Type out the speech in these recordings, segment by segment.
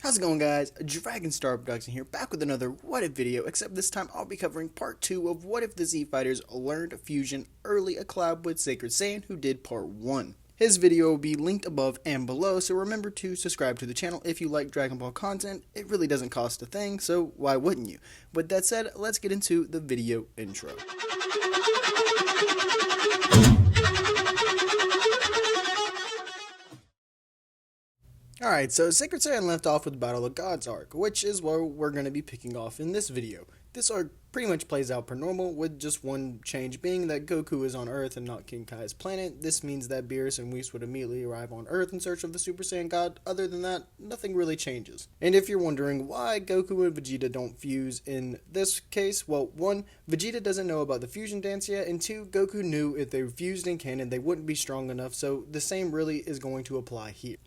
How's it going, guys? Dragon Star Production here, back with another What If video, except this time I'll be covering part 2 of What If the Z Fighters learned fusion early, a collab with Sacred Saiyan, who did part 1. His video will be linked above and below, so remember to subscribe to the channel if you like Dragon Ball content. It really doesn't cost a thing, so why wouldn't you? With that said, let's get into the video intro. Alright, so Sacred Saiyan left off with the Battle of Gods Ark, which is where we're going to be picking off in this video. This arc pretty much plays out per normal, with just one change being that Goku is on Earth and not King Kai's planet. This means that Beerus and Whis would immediately arrive on Earth in search of the Super Saiyan God. Other than that, nothing really changes. And if you're wondering why Goku and Vegeta don't fuse in this case, well, 1, Vegeta doesn't know about the fusion dance yet, and 2, Goku knew if they fused in canon they wouldn't be strong enough, so the same really is going to apply here.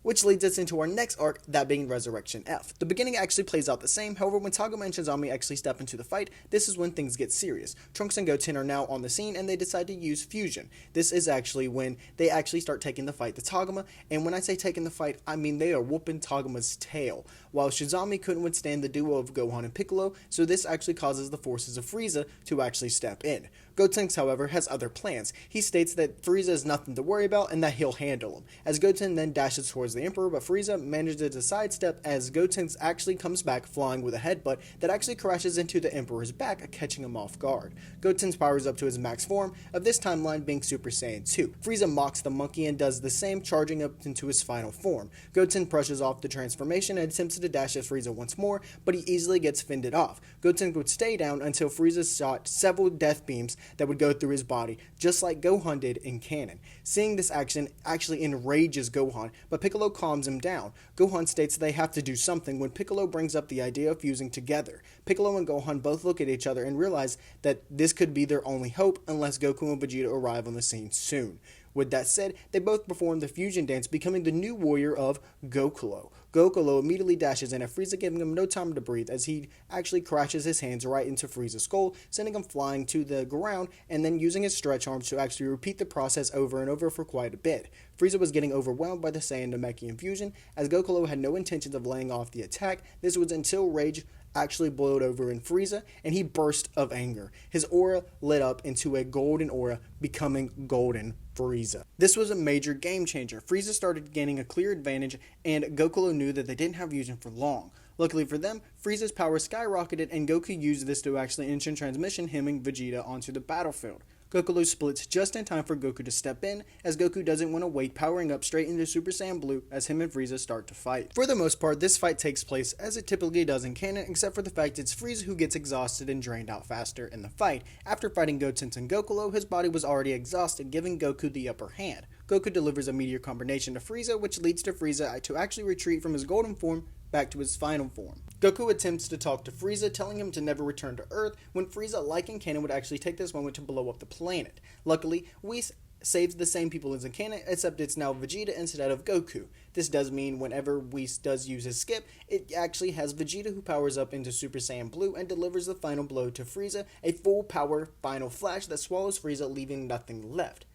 Which leads us into our next arc, that being Resurrection F. The beginning actually plays out the same, however when Tagoma and Shinzami actually step into the fight, this is when things get serious. Trunks and Goten are now on the scene and they decide to use fusion. This is actually when they actually start taking the fight to Tagoma, and when I say taking the fight, I mean they are whooping Tagoma's tail. While Shinzami couldn't withstand the duo of Gohan and Piccolo, so this actually causes the forces of Frieza to actually step in. Goten, however, has other plans. He states that Frieza is nothing to worry about and that he'll handle him, as Goten then dashes towards the Emperor, but Frieza manages to sidestep as Goten actually comes back flying with a headbutt that actually crashes into the Emperor's back, catching him off guard. Goten powers up to his max form, of this timeline being Super Saiyan 2. Frieza mocks the monkey and does the same, charging up into his final form. Goten brushes off the transformation and attempts to dash at Frieza once more, but he easily gets fended off. Goten would stay down until Frieza shot several death beams that would go through his body, just like Gohan did in canon. Seeing this action actually enrages Gohan, but Piccolo calms him down. Gohan states they have to do something when Piccolo brings up the idea of fusing together. Piccolo and Gohan both look at each other and realize that this could be their only hope unless Goku and Vegeta arrive on the scene soon. With that said, they both perform the fusion dance, becoming the new warrior of Goccolo. Goccolo immediately dashes in at Frieza, giving him no time to breathe as he actually crashes his hands right into Frieza's skull, sending him flying to the ground and then using his stretch arms to actually repeat the process over and over for quite a bit. Frieza was getting overwhelmed by the Saiyan Namekian fusion, as Goccolo had no intentions of laying off the attack. This was until rage actually boiled over in Frieza, and he burst of anger. His aura lit up into a golden aura, becoming Golden Frieza. This was a major game changer. Frieza started gaining a clear advantage, and Goccolo knew that they didn't have fusion for long. Luckily for them, Frieza's power skyrocketed, and Goku used this to actually instant transmission him and Vegeta onto the battlefield. Goccolo splits just in time for Goku to step in, as Goku doesn't want to wait, powering up straight into Super Saiyan Blue as him and Frieza start to fight. For the most part, this fight takes place as it typically does in canon, except for the fact it's Frieza who gets exhausted and drained out faster in the fight. After fighting Goten and Goccolo, his body was already exhausted, giving Goku the upper hand. Goku delivers a meteor combination to Frieza, which leads to Frieza to actually retreat from his golden form back to his final form. Goku attempts to talk to Frieza, telling him to never return to Earth, when Frieza, like in canon, would actually take this moment to blow up the planet. Luckily, Whis saves the same people as in canon, except it's now Vegeta instead of Goku. This does mean whenever Whis does use his skip, it actually has Vegeta who powers up into Super Saiyan Blue and delivers the final blow to Frieza, a full power final flash that swallows Frieza, leaving nothing left.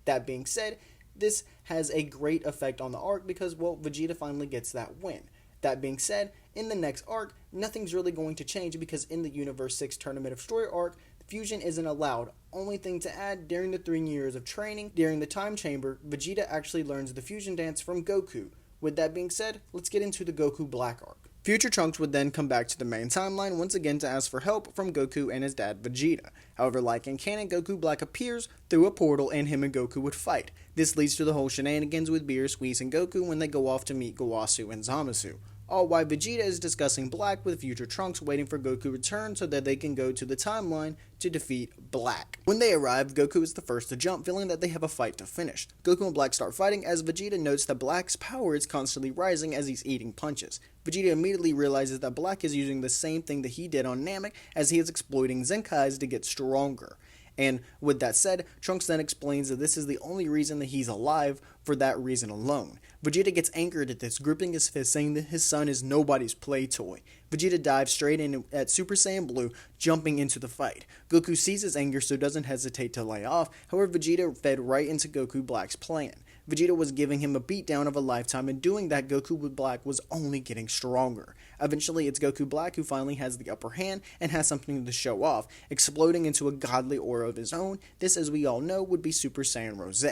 That being said, this has a great effect on the arc because, well, Vegeta finally gets that win. That being said, in the next arc, nothing's really going to change because in the Universe 6 Tournament of Destroyer arc, fusion isn't allowed. Only thing to add, during the 3 years of training, during the time chamber, Vegeta actually learns the fusion dance from Goku. With that being said, let's get into the Goku Black arc. Future Trunks would then come back to the main timeline once again to ask for help from Goku and his dad Vegeta. However, like in canon, Goku Black appears through a portal and him and Goku would fight. This leads to the whole shenanigans with Beerus, Whis, and Goku when they go off to meet Gowasu and Zamasu. All while Vegeta is discussing Black with future Trunks, waiting for Goku to return so that they can go to the timeline to defeat Black. When they arrive, Goku is the first to jump, feeling that they have a fight to finish. Goku and Black start fighting as Vegeta notes that Black's power is constantly rising as he's eating punches. Vegeta immediately realizes that Black is using the same thing that he did on Namek, as he is exploiting Zenkais to get stronger. And with that said, Trunks then explains that this is the only reason that he's alive for that reason alone. Vegeta gets angered at this, gripping his fist, saying that his son is nobody's play toy. Vegeta dives straight in at Super Saiyan Blue, jumping into the fight. Goku sees his anger, so doesn't hesitate to lay off. However, Vegeta fed right into Goku Black's plan. Vegeta was giving him a beatdown of a lifetime, and doing that, Goku Black was only getting stronger. Eventually, it's Goku Black who finally has the upper hand and has something to show off, exploding into a godly aura of his own. This, as we all know, would be Super Saiyan Rose.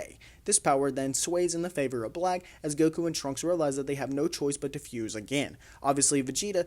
This power then sways in the favor of Black, as Goku and Trunks realize that they have no choice but to fuse again. Obviously, Vegeta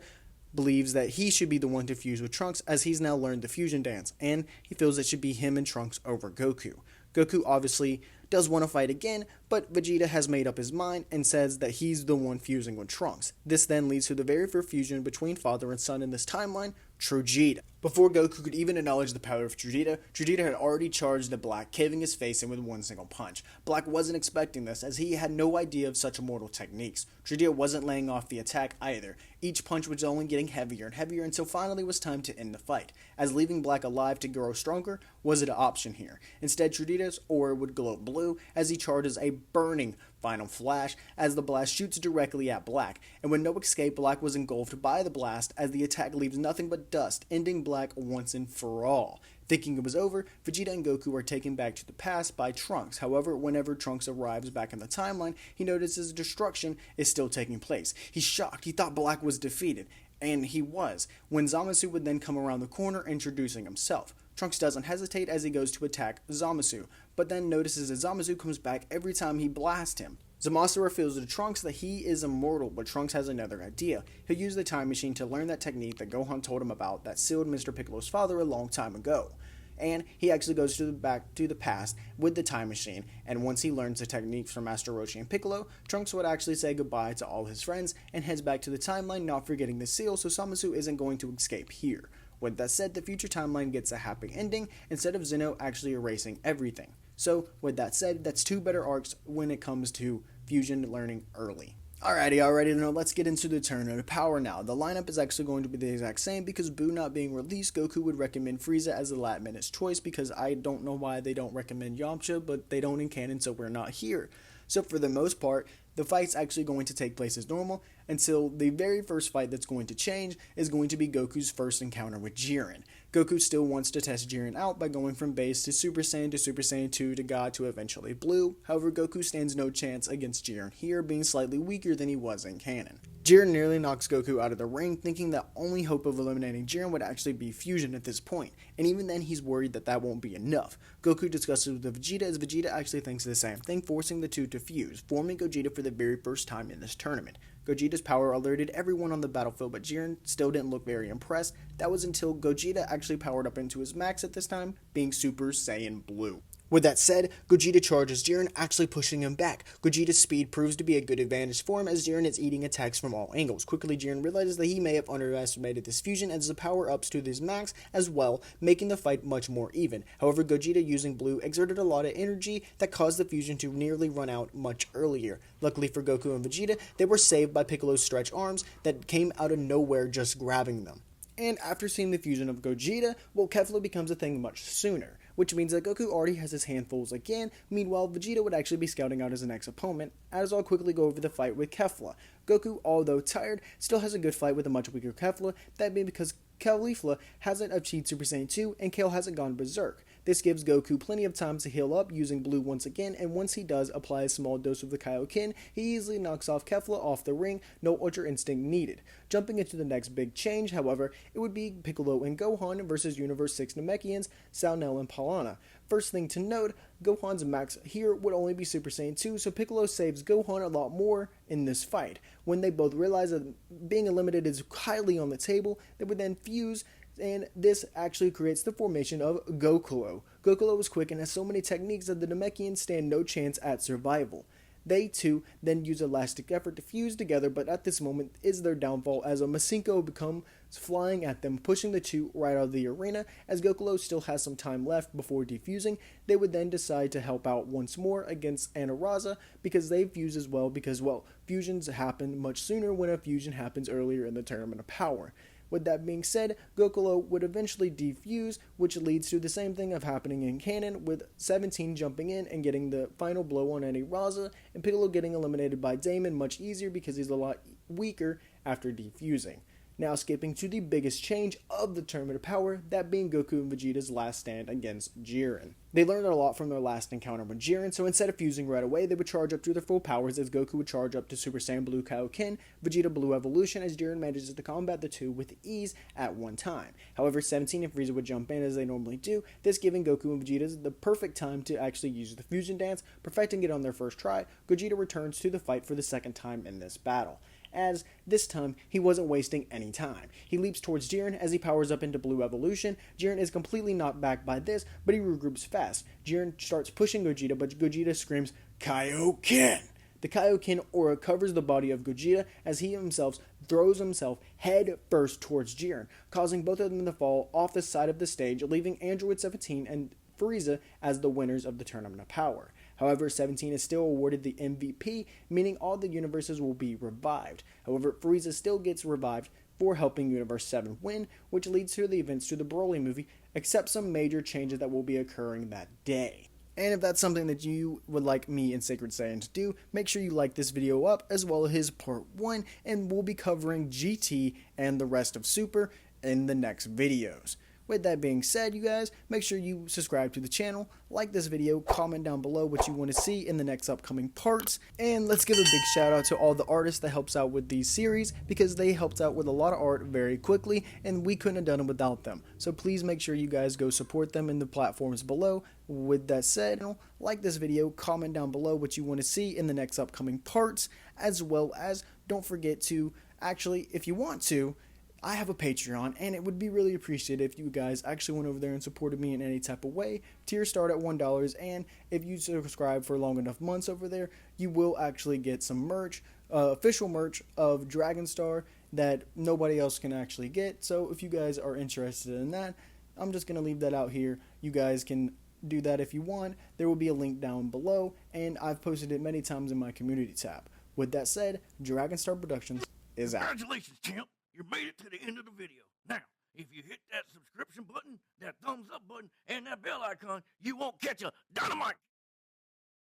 believes that he should be the one to fuse with Trunks, as he's now learned the fusion dance, and he feels it should be him and Trunks over Goku. Goku obviously does want to fight again, but Vegeta has made up his mind and says that he's the one fusing with Trunks. This then leads to the very first fusion between father and son in this timeline, Trugeta. Before Goku could even acknowledge the power of Trugeta, Trugeta had already charged at Black, caving his face in with one single punch. Black wasn't expecting this, as he had no idea of such immortal techniques. Trugeta wasn't laying off the attack either. Each punch was only getting heavier and heavier until finally it was time to end the fight, as leaving Black alive to grow stronger wasn't an option here. Instead, Trugeta's aura would glow blue as he charges a burning final flash as the blast shoots directly at Black, and with no escape, Black was engulfed by the blast as the attack leaves nothing but dust, ending Black once and for all. Thinking it was over, Vegeta and Goku are taken back to the past by Trunks. However, whenever Trunks arrives back in the timeline, he notices destruction is still taking place. He's shocked. He thought Black was defeated, and he was, when Zamasu would then come around the corner introducing himself. Trunks doesn't hesitate as he goes to attack Zamasu, but then notices that Zamasu comes back every time he blasts him. Zamasu reveals to Trunks that he is immortal, but Trunks has another idea. He'll use the time machine to learn that technique that Gohan told him about that sealed Mr. Piccolo's father a long time ago. And he actually goes back to the past with the time machine, and once he learns the techniques from Master Roshi and Piccolo, Trunks would actually say goodbye to all his friends and heads back to the timeline, not forgetting the seal, so Zamasu isn't going to escape here. With that said, the future timeline gets a happy ending, instead of Zeno actually erasing everything. So, with that said, that's two better arcs when it comes to fusion learning early. Alrighty, now let's get into the tournament of power now. The lineup is actually going to be the exact same because Buu not being released, Goku would recommend Frieza as the last minute's choice because I don't know why they don't recommend Yamcha, but they don't in canon, so we're not here. So for the most part, the fight's actually going to take place as normal until the very first fight that's going to change is going to be Goku's first encounter with Jiren. Goku still wants to test Jiren out by going from base to Super Saiyan 2 to God to eventually Blue. However, Goku stands no chance against Jiren here, being slightly weaker than he was in canon. Jiren nearly knocks Goku out of the ring, thinking that only hope of eliminating Jiren would actually be fusion at this point, and even then he's worried that that won't be enough. Goku discusses with Vegeta as Vegeta actually thinks the same thing, forcing the two to fuse, forming Gogeta for the very first time in this tournament. Gogeta's power alerted everyone on the battlefield, but Jiren still didn't look very impressed. That was until Gogeta actually powered up into his max at this time, being Super Saiyan Blue. With that said, Gogeta charges Jiren, actually pushing him back. Gogeta's speed proves to be a good advantage for him as Jiren is eating attacks from all angles. Quickly, Jiren realizes that he may have underestimated this fusion as the power ups to his max as well, making the fight much more even. However, Gogeta using Blue exerted a lot of energy that caused the fusion to nearly run out much earlier. Luckily for Goku and Vegeta, they were saved by Piccolo's stretch arms that came out of nowhere just grabbing them. And after seeing the fusion of Gogeta, well, Kefla becomes a thing much sooner, which means that Goku already has his handfuls again. Meanwhile, Vegeta would actually be scouting out his next opponent, as I'll quickly go over the fight with Kefla. Goku, although tired, still has a good fight with a much weaker Kefla, that being because Caulifla hasn't achieved Super Saiyan 2 and Kale hasn't gone berserk. This gives Goku plenty of time to heal up using Blue once again, and once he does apply a small dose of the Kaioken, he easily knocks off Kefla off the ring, no Ultra Instinct needed. Jumping into the next big change, however, it would be Piccolo and Gohan versus Universe 6 Namekians, Saunel and Palana. First thing to note, Gohan's max here would only be Super Saiyan 2, so Piccolo saves Gohan a lot more in this fight. When they both realize that being eliminated is highly on the table, they would then fuse, and this actually creates the formation of Goccolo. Goccolo is quick and has so many techniques that the Namekians stand no chance at survival. They too then use a last effort to fuse together, but at this moment is their downfall as a Masenko becomes flying at them, pushing the two right out of the arena. As Goccolo still has some time left before defusing, they would then decide to help out once more against Anaraza because they fuse as well because, well, fusions happen much sooner when a fusion happens earlier in the Tournament of Power. With that being said, Goccolo would eventually defuse, which leads to the same thing of happening in canon, with 17 jumping in and getting the final blow on Anaraza, and Piccolo getting eliminated by Damon much easier because he's a lot weaker after defusing. Now skipping to the biggest change of the Tournament of Power, that being Goku and Vegeta's last stand against Jiren. They learned a lot from their last encounter with Jiren, so instead of fusing right away, they would charge up to their full powers as Goku would charge up to Super Saiyan Blue Kaioken, Vegeta Blue Evolution, as Jiren manages to combat the two with ease at one time. However, 17 and Frieza would jump in as they normally do, this giving Goku and Vegeta the perfect time to actually use the fusion dance, perfecting it on their first try. Gogeta returns to the fight for the second time in this battle, as this time he wasn't wasting any time. He leaps towards Jiren as he powers up into Blue Evolution. Jiren is completely knocked back by this, but he regroups fast. Jiren starts pushing Gogeta, but Gogeta screams, "Kaioken!" The Kaioken aura covers the body of Gogeta as he himself throws himself head first towards Jiren, causing both of them to fall off the side of the stage, leaving Android 17 and Frieza as the winners of the Tournament of Power. However, 17 is still awarded the MVP, meaning all the universes will be revived. However, Frieza still gets revived for helping Universe 7 win, which leads to the events to the Broly movie, except some major changes that will be occurring that day. And if that's something that you would like me and Sacred Saiyan to do, make sure you like this video up, as well as his part 1, and we'll be covering GT and the rest of Super in the next videos. With that being said, you guys, make sure you subscribe to the channel, like this video, comment down below what you want to see in the next upcoming parts, and let's give a big shout out to all the artists that helps out with these series, because they helped out with a lot of art very quickly, and we couldn't have done it without them. So please make sure you guys go support them in the platforms below. With that said, like this video, comment down below what you want to see in the next upcoming parts, as well as don't forget to, actually, if you want to, I have a Patreon, and it would be really appreciated if you guys actually went over there and supported me in any type of way. Tiers start at $1, and if you subscribe for long enough months over there, you will actually get some merch, official merch of Dragon Star that nobody else can actually get. So if you guys are interested in that, I'm just going to leave that out here. You guys can do that if you want. There will be a link down below, and I've posted it many times in my community tab. With that said, Dragon Star Productions is out. Congratulations, champ. You made it to the end of the video. Now, if you hit that subscription button, that thumbs up button, and that bell icon, you won't catch a dynamite.